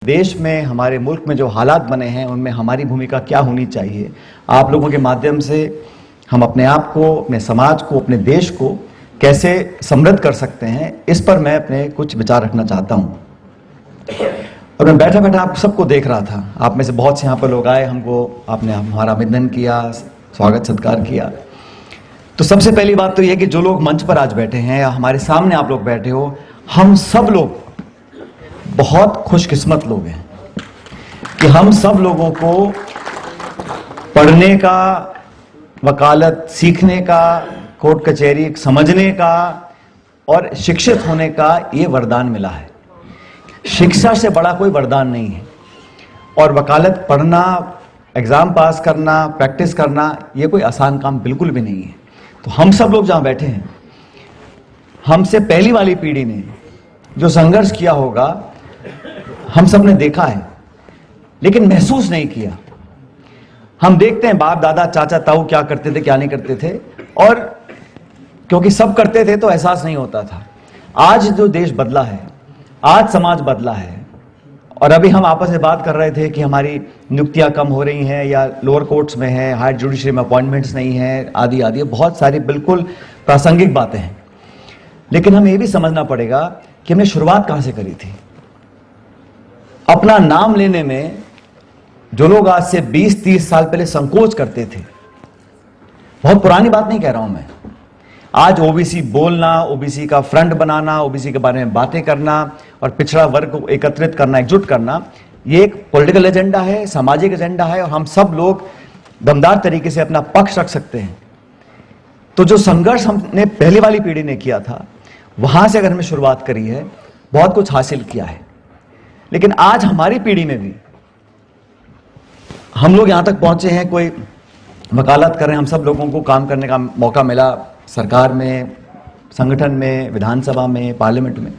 देश में, हमारे मुल्क में जो हालात बने हैं उनमें हमारी भूमिका क्या होनी चाहिए। आप लोगों के माध्यम से हम अपने आप को, अपने समाज को, अपने देश को कैसे समृद्ध कर सकते हैं, इस पर मैं अपने कुछ विचार रखना चाहता हूं। और मैं बैठा बैठा आप सबको देख रहा था। आप में से बहुत से यहाँ पर लोग आए, आपने हमारा अभिनंदन किया, स्वागत सत्कार किया। तो सबसे पहली बात तो यह कि जो लोग मंच पर आज बैठे हैं या हमारे सामने आप लोग बैठे हो, हम सब लोग बहुत खुशकिस्मत लोग हैं कि हम सब लोगों को पढ़ने का, वकालत सीखने का, कोर्ट कचहरी समझने का और शिक्षित होने का ये वरदान मिला है। शिक्षा से बड़ा कोई वरदान नहीं है। और वकालत पढ़ना, एग्जाम पास करना, प्रैक्टिस करना, ये कोई आसान काम बिल्कुल भी नहीं है। तो हम सब लोग जहां बैठे हैं, हमसे पहली वाली पीढ़ी ने जो संघर्ष किया होगा हम सब ने देखा है, लेकिन महसूस नहीं किया। हम देखते हैं बाप दादा चाचा ताऊ क्या करते थे, क्या नहीं करते थे, और क्योंकि सब करते थे तो एहसास नहीं होता था। आज जो देश बदला है, आज समाज बदला है, और अभी हम आपस में बात कर रहे थे कि हमारी नियुक्तियां कम हो रही हैं या लोअर कोर्ट्स में है, हायर जुडिशरी में अपॉइंटमेंट्स नहीं है, आदि आदि, बहुत सारी बिल्कुल प्रासंगिक बातें हैं। लेकिन हमें यह भी समझना पड़ेगा कि हमने शुरुआत कहां से करी थी। अपना नाम लेने में जो लोग आज से 20-30 साल पहले संकोच करते थे, बहुत पुरानी बात नहीं कह रहा हूं मैं, आज ओबीसी बोलना, ओबीसी का फ्रंट बनाना, ओबीसी के बारे में बातें करना और पिछड़ा वर्ग को एकत्रित करना, एकजुट करना, ये एक पॉलिटिकल एजेंडा है, सामाजिक एजेंडा है, और हम सब लोग दमदार तरीके से अपना पक्ष रख सकते हैं। तो जो संघर्ष हमने पहली वाली पीढ़ी ने किया था, वहां से अगर हमें शुरुआत करी है, बहुत कुछ हासिल किया है। लेकिन आज हमारी पीढ़ी में भी हम लोग यहां तक पहुंचे हैं, कोई वकालत कर रहे हैं, हम सब लोगों को काम करने का मौका मिला सरकार में, संगठन में, विधानसभा में, पार्लियामेंट में,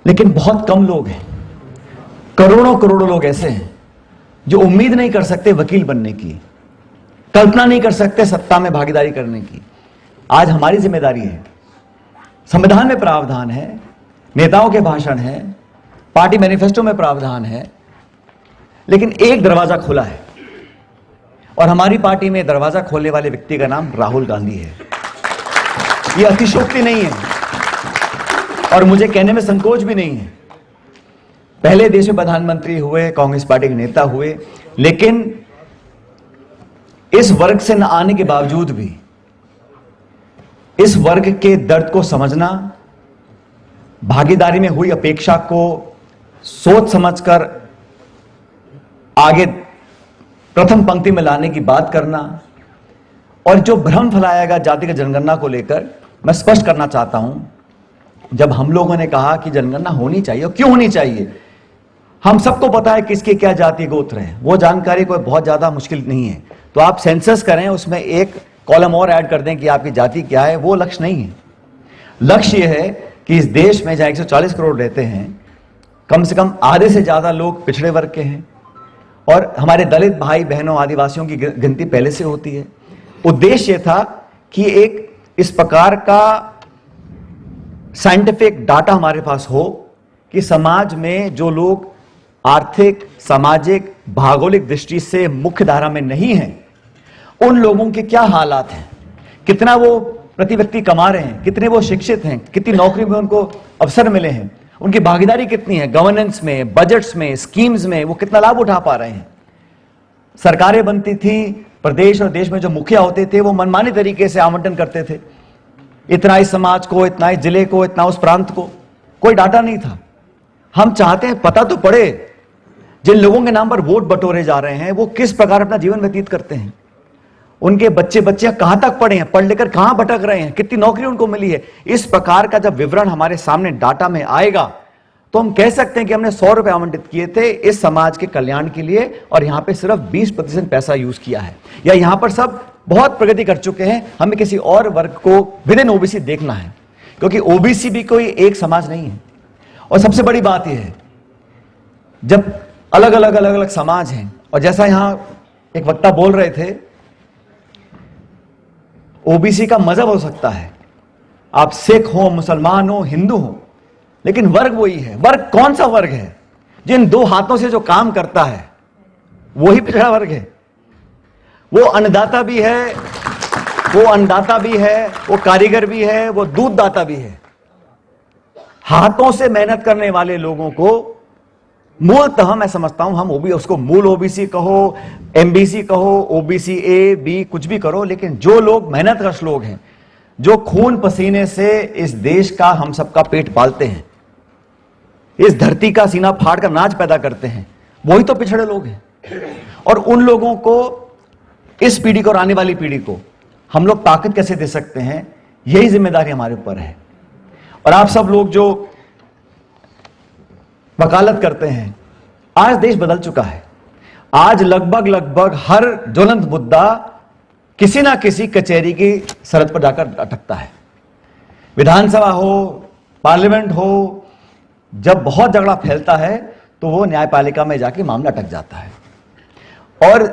लेकिन बहुत कम लोग हैं। करोड़ों करोड़ों लोग ऐसे हैं जो उम्मीद नहीं कर सकते वकील बनने की, कल्पना नहीं कर सकते सत्ता में भागीदारी करने की। आज हमारी जिम्मेदारी है। संविधान में प्रावधान है, नेताओं के भाषण है, पार्टी मैनिफेस्टो में प्रावधान है, लेकिन एक दरवाजा खुला है, और हमारी पार्टी में दरवाजा खोलने वाले व्यक्ति का नाम राहुल गांधी है। यह अतिशयोक्ति नहीं है और मुझे कहने में संकोच भी नहीं है। पहले देश में प्रधानमंत्री हुए, कांग्रेस पार्टी के नेता हुए, लेकिन इस वर्ग से न आने के बावजूद भी इस वर्ग के दर्द को समझना, भागीदारी में हुई अपेक्षा को सोच समझकर आगे प्रथम पंक्ति में लाने की बात करना, और जो भ्रम फैलाएगा जातिगत जनगणना को लेकर, मैं स्पष्ट करना चाहता हूं। जब हम लोगों ने कहा कि जनगणना होनी चाहिए, और क्यों होनी चाहिए, हम सबको पता है किसके क्या जाति गोत्र है, वो जानकारी कोई बहुत ज्यादा मुश्किल नहीं है। तो आप सेंसस करें, उसमें एक कॉलम और ऐड कर दें कि आपकी जाति क्या है, वो लक्ष्य नहीं है। लक्ष्य यह है कि इस देश में जहां 140 करोड़ रहते हैं, कम से कम आधे से ज्यादा लोग पिछड़े वर्ग के हैं, और हमारे दलित भाई बहनों, आदिवासियों की गिनती पहले से होती है। उद्देश्य था कि एक इस प्रकार का साइंटिफिक डाटा हमारे पास हो कि समाज में जो लोग आर्थिक, सामाजिक, भौगोलिक दृष्टि से मुख्य धारा में नहीं हैं, उन लोगों के क्या हालात हैं, कितना वो प्रति व्यक्ति कमा रहे हैं, कितने वो शिक्षित हैं, कितनी नौकरी में उनको अवसर मिले हैं, उनकी भागीदारी कितनी है गवर्नेंस में, बजट्स में, स्कीम्स में, वो कितना लाभ उठा पा रहे हैं। सरकारें बनती थी, प्रदेश और देश में जो मुखिया होते थे वो मनमानी तरीके से आवंटन करते थे, इतना इस समाज को, इतना इस जिले को, इतना उस प्रांत को, कोई डाटा नहीं था। हम चाहते हैं पता तो पड़े, जिन लोगों के नाम पर वोट बटोरे जा रहे हैं वो किस प्रकार अपना जीवन व्यतीत करते हैं, उनके बच्चे बच्चियां कहां तक पढ़े हैं, पढ़ लेकर कहां भटक रहे हैं, कितनी नौकरी उनको मिली है। इस प्रकार का जब विवरण हमारे सामने डाटा में आएगा तो हम कह सकते हैं कि हमने 100 रुपए आवंटित किए थे इस समाज के कल्याण के लिए, और यहां पे सिर्फ 20% पैसा यूज किया है, या यहां पर सब बहुत प्रगति कर चुके हैं। हमें किसी और वर्ग को विद इन ओबीसी देखना है, क्योंकि ओबीसी भी कोई एक समाज नहीं है। और सबसे बड़ी बात यह है, जब अलग अलग समाज हैं, और जैसा यहां एक वक्ता बोल रहे थे, ओबीसी का मजहब हो सकता है, आप सिख हो, मुसलमान हो, हिंदू हो, लेकिन वर्ग वही है। वर्ग कौन सा वर्ग है? जिन दो हाथों से जो काम करता है वही पिछड़ा वर्ग है। वो अन्नदाता भी है, वो कारीगर भी है, वो दूधदाता भी है। हाथों से मेहनत करने वाले लोगों को मूलतः मैं समझता हूं, हम उसको मूल ओबीसी कहो, एमबीसी कहो, ओबीसी ए बी कुछ भी करो, लेकिन जो लोग मेहनतकश लोग हैं, जो खून पसीने से इस देश का हम सबका पेट पालते हैं, इस धरती का सीना फाड़ कर नाच पैदा करते हैं, वही तो पिछड़े लोग हैं। और उन लोगों को, इस पीढ़ी को और आने वाली पीढ़ी को हम लोग ताकत कैसे दे सकते हैं, यही जिम्मेदारी हमारे ऊपर है। और आप सब लोग जो वकालत करते हैं, आज देश बदल चुका है। आज लगभग हर ज्वलंत मुद्दा किसी ना किसी कचहरी की सरहद पर जाकर अटकता है। विधानसभा हो, पार्लियामेंट हो, जब बहुत झगड़ा फैलता है तो वो न्यायपालिका में जाके मामला अटक जाता है। और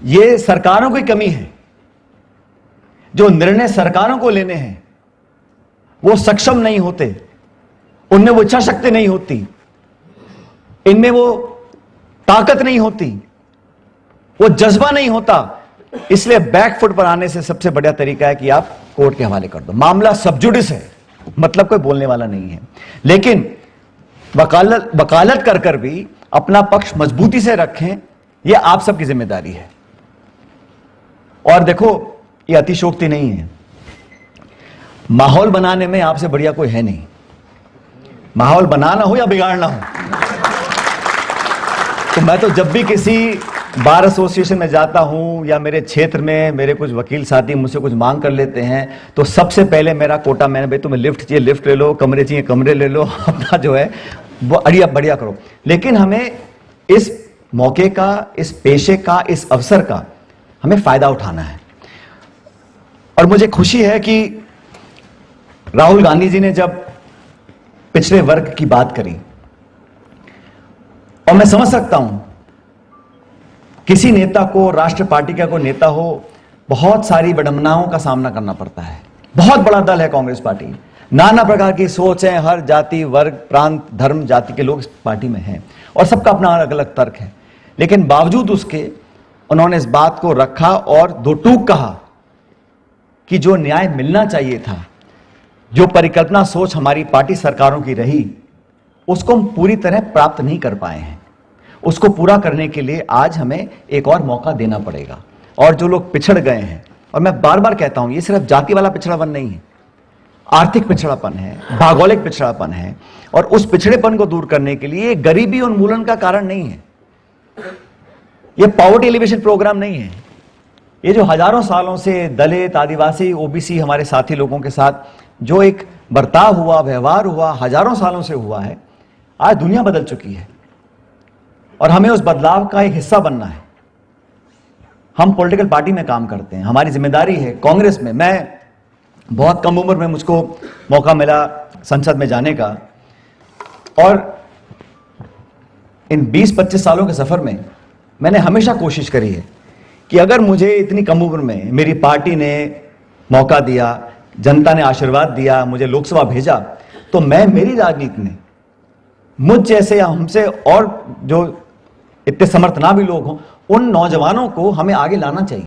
ये सरकारों की कमी है, जो निर्णय सरकारों को लेने हैं वो सक्षम नहीं होते, उनमें वो इच्छा शक्ति नहीं होती, इनमें वो ताकत नहीं होती, वो जज्बा नहीं होता। इसलिए बैकफुट पर आने से सबसे बढ़िया तरीका है कि आप कोर्ट के हवाले कर दो। मामला सब जुडिस है, मतलब कोई बोलने वाला नहीं है। लेकिन वकालत कर भी अपना पक्ष मजबूती से रखें, यह आप सबकी जिम्मेदारी है। और देखो, यह अतिशोक्ति नहीं है, माहौल बनाने में आपसे बढ़िया कोई है नहीं। माहौल बनाना हो या बिगाड़ना हो, तो मैं तो जब भी किसी बार एसोसिएशन में जाता हूं या मेरे क्षेत्र में मेरे कुछ वकील साथी मुझसे कुछ मांग कर लेते हैं, तो सबसे पहले मेरा कोटा, मैंने भाई तुम्हें लिफ्ट चाहिए लिफ्ट ले लो, कमरे चाहिए कमरे ले लो, अपना जो है वो बढ़िया करो। लेकिन हमें इस मौके का, इस पेशे का, इस अवसर का हमें फायदा उठाना है। और मुझे खुशी है कि राहुल गांधी जी ने जब पिछड़े वर्ग की बात करी, और मैं समझ सकता हूं किसी नेता को, राष्ट्र पार्टी का कोई नेता हो, बहुत सारी विडंबनाओं का सामना करना पड़ता है। बहुत बड़ा दल है कांग्रेस पार्टी, नाना प्रकार की सोच है, हर जाति, वर्ग, प्रांत, धर्म, जाति के लोग इस पार्टी में हैं और सबका अपना अलग अलग तर्क है। लेकिन बावजूद उसके उन्होंने इस बात को रखा और दो टूक कहा कि जो न्याय मिलना चाहिए था, जो परिकल्पना सोच हमारी पार्टी सरकारों की रही, उसको हम पूरी तरह प्राप्त नहीं कर पाए हैं। उसको पूरा करने के लिए आज हमें एक और मौका देना पड़ेगा। और जो लोग पिछड़ गए हैं, और मैं बार बार कहता हूं, ये सिर्फ जाति वाला पिछड़ापन नहीं है, आर्थिक पिछड़ापन है, भौगोलिक पिछड़ापन है। और उस पिछड़ेपन को दूर करने के लिए गरीबी उन्मूलन का कारण नहीं है, ये पॉवर्टी एलिवेशन प्रोग्राम नहीं है। ये जो हजारों सालों से दलित, आदिवासी, ओबीसी हमारे साथी लोगों के साथ जो एक बर्ताव हुआ, व्यवहार हुआ, हजारों सालों से हुआ है, आज दुनिया बदल चुकी है और हमें उस बदलाव का एक हिस्सा बनना है। हम पॉलिटिकल पार्टी में काम करते हैं, हमारी जिम्मेदारी है। कांग्रेस में मैं बहुत कम उम्र में मुझको मौका मिला संसद में जाने का, और इन 20-25 सालों के सफर में मैंने हमेशा कोशिश करी है कि अगर मुझे इतनी कम उम्र में मेरी पार्टी ने मौका दिया, जनता ने आशीर्वाद दिया, मुझे लोकसभा भेजा, तो मैं, मेरी राजनीति में मुझ जैसे या हमसे और जो इतने समर्थ ना भी लोग हों, उन नौजवानों को हमें आगे लाना चाहिए।